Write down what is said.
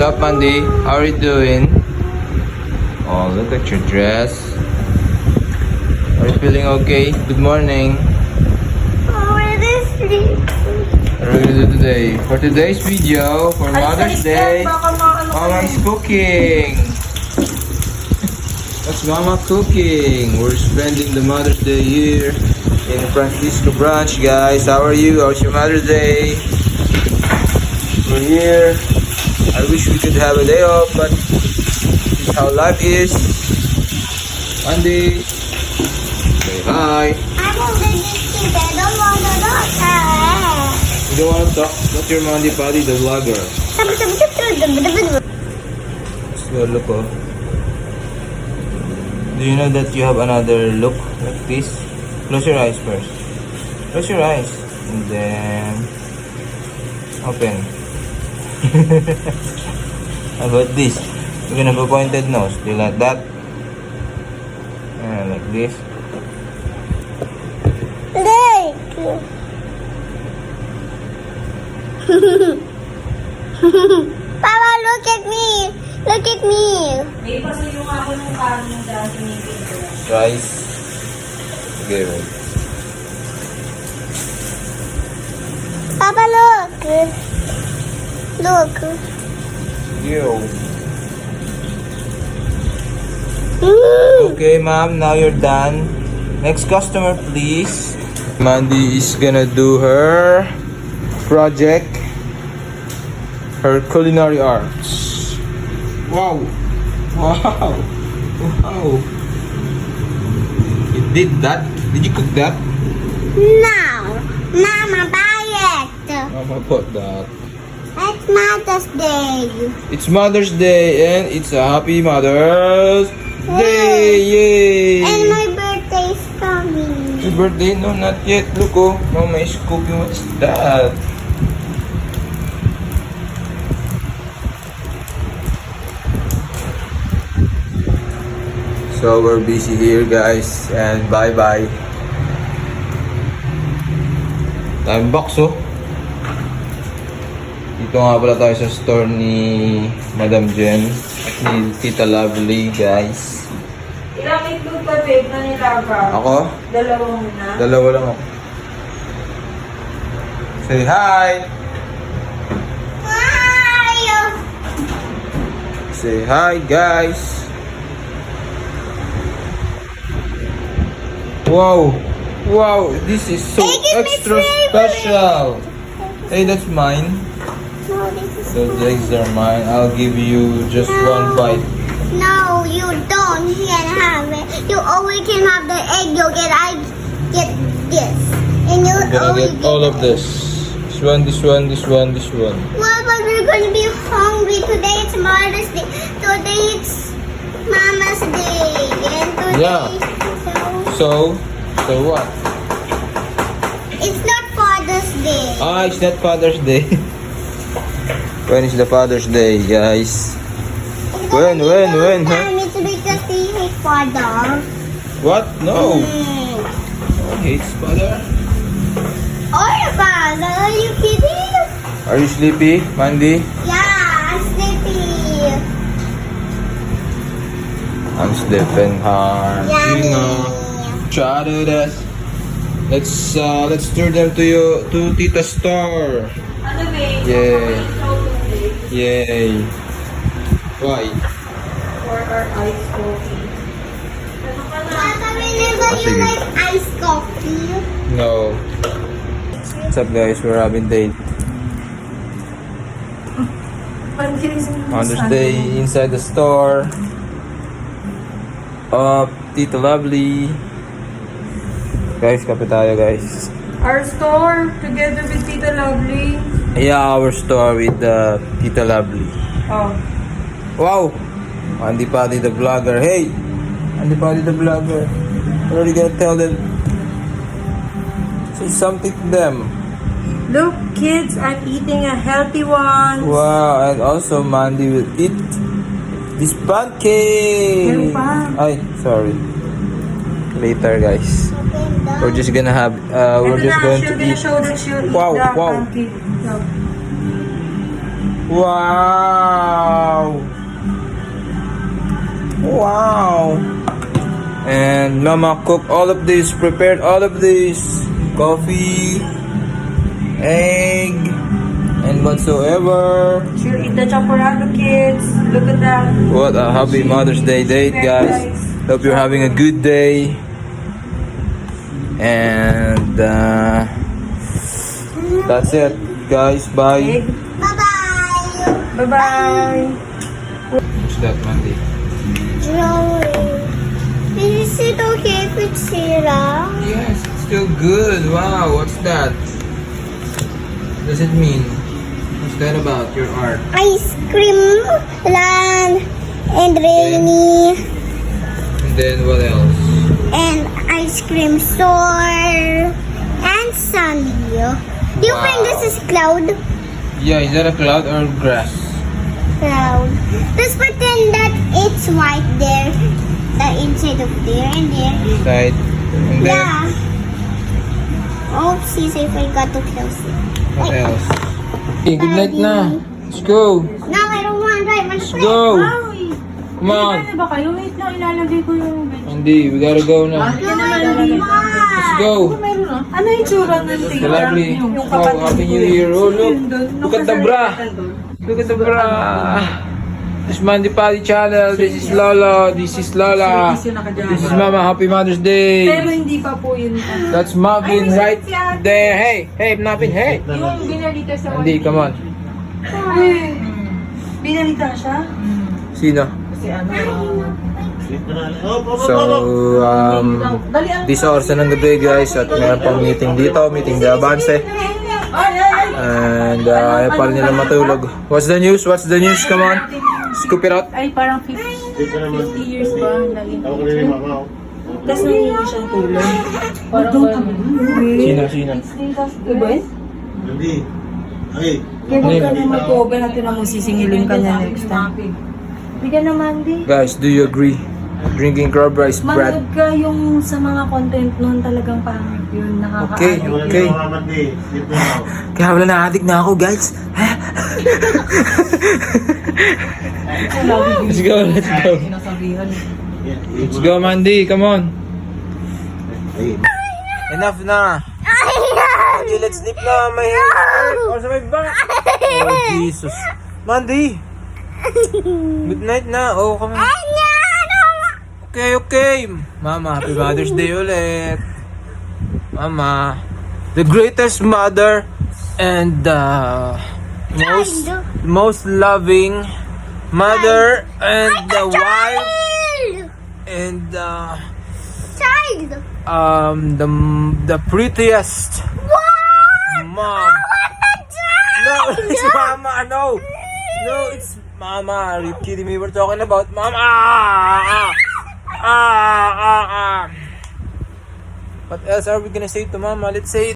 up, Mandy? How are you doing? Oh, look at your dress. Are you feeling okay? Good morning. Oh, it is sleep. What are we gonna do today? For today's video, for Mother's Day, Mama is cooking. That's Mama cooking. We're spending the Mother's Day here in Francisco Branch, guys. How are you? How's your Mother's Day? We're here. I wish we could have a day off, but this is how life is. Andy, say hi. I'm already sleep. I don't want to talk. You don't want to talk? What's your Mandy Paddy, the vlogger? Let's go look, oh. Do you know that you have another look like this? Close your eyes first. Close your eyes. And then open. How about this? You're gonna have a pointed nose. Do you like that? Yeah, like this. Papa, look at me. Look at me. May pasilong ako ng kanin dahil sinigil ko. Rice. Okay, right. Papa, look. Look. Yo. Okay, ma'am, now you're done. Next customer, please. Mandy is gonna do her project, her culinary arts. Wow! Wow! Wow! You did that? Did you cook that? No. Mama, buy it. Mama put that. It's Mother's Day. It's Mother's Day and it's a happy Mother's Day! Yay! And my birthday is coming. Your birthday? No, not yet. Look, oh. Mama is cooking. What is that? So, we're busy here, guys. And bye-bye. Time box, oh. Dito nga pala tayo sa store ni Madam Jen at ni Tita Lovely, guys. Ilang itlog ka, babe, na nilaga? Ako? Dalawang na. Dalawa lang ako. Say hi! Hi. Say hi, guys! Wow! Wow! This is so Hey, give me extra favorite. special! Hey, that's mine. No, this is Those eggs are mine. I'll give you just one bite. No, you don't. You can have it. You only can have the egg yolk, and I get this. And you I'm gonna only get all of this. This one, this one, this one, this one. Well, but we're going to be hungry. Today it's Mother's Day. Today it's Mama's Day. And today Yeah. So what? it's not Father's Day. Ah, it's not Father's Day. When is the Father's Day, guys? It's gonna be When, long huh? time. It's because they hate Father. What? No. Mm. No hates Father. Oh, Father, are you kidding? Are you sleepy, Mandy? Yeah, I'm sleepy. I'm sleeping hard. Yummy. You know. Charadas. Let's turn them to Tita's store. Ano, babe? Yay. Babe? Yay. Why? For our iced coffee. Ano ka na? Papa, whenever you sige. like iced coffee. No. What's up, guys? We're having date. Parang kinising mo Mother's sa Day ano. inside the store. Tita Lovely. Guys, kape tayo, guys. Our store, together with Tita Lovely. Yeah, our store with Tita Lovely. Oh. Wow! Andy Paddy the vlogger. Hey! Andy Paddy the vlogger. What are you gonna tell them? Say something to them. Look, kids, I'm eating a healthy one. Wow, and also Mandy will eat this pancake. Meron pa. Ay, sorry. Later, guys. We're just gonna have, we're Ito just na, going she's to gonna eat. show that she'll eat Wow, the wow. pancake. No. Wow! Wow! And Mama cooked all of this, prepared all of this. Coffee, egg, and whatsoever. Sure, eat the chaparrado, kids. Look at that. What a happy Mother's Day date, guys. Hope you're having a good day. And that's it, guys. Bye. Bye-bye. Bye-bye. What's that, Mandy? Joey. Is it okay if it's syrup? Yes, it's still good. Wow, what's that? What does it mean? What's that about, your art? Ice cream, land, and rainy, And then what else? and ice cream store, and sunny. Do you think this is cloud? Yeah, is that a cloud or grass? Cloud. Let's pretend that it's white there, the inside of there and there. Side. And then Yeah. Oopsies, I forgot to close it. what else? Okay, good night na. Let's go. No, I don't want to drive. Let's go. Ay! Come on. Ano ba kayo? Wait lang, ilalagay ko yung veg. Andy, we gotta go na. Yan naman dito. Let's go. Meron na. Ano yung tsura ng The tita? lovely. Yung Wow, Happy New Year. Oh, look. Look at the bra. Look at the bra. This is Mandy Paddy channel. This is Lola. This is Lola. This is Mama. Happy Mother's Day. Pero hindi pa po yun. That's Marvin right there. Hey, hey, Marvin, hey. Yung binalita sa Andy, come on. Ay! Binalita siya? Sino? Kasi ano? So, this oras na ng gabi, guys, at meron pang meeting dito, meeting de Avance. Ay, ay, ay! And ayaw pa rin nila matulog. What's the news? What's the news? Come on. Scoop it out. Ay, parang 50 years ba naging tapos nangyayari siyang tulong. Parang Sino? Diba yun? Hindi. Ay, Kaya huwag ka naman mag-open natin na sisingilin ka niya next time. Bigyan naman di. Guys, do you agree? Drinking crab rice bread. Manood ka yung sa mga content nun talagang pangit yun. Okay, Nakaka-addict okay. mga mandi. Dito na. Kaya wala na-addict na ako, guys. Let's go, let's go. Sinasabihan. Let's go, Mandy. Come on. Ay, Enough na. Mandy, let's sleep na. May hair. Oh, sa may back. Oh, Jesus. Mandy. Good night na. Oh, come on. Okay, okay. Mama, happy Mother's Day ulit. Mama, the greatest mother and most loving mother and the wife and Child! the prettiest mom. No, it's Mama. No, it's Mama. Are you kidding me? We're talking about Mama. What else are we gonna say to Mama? Let's say it.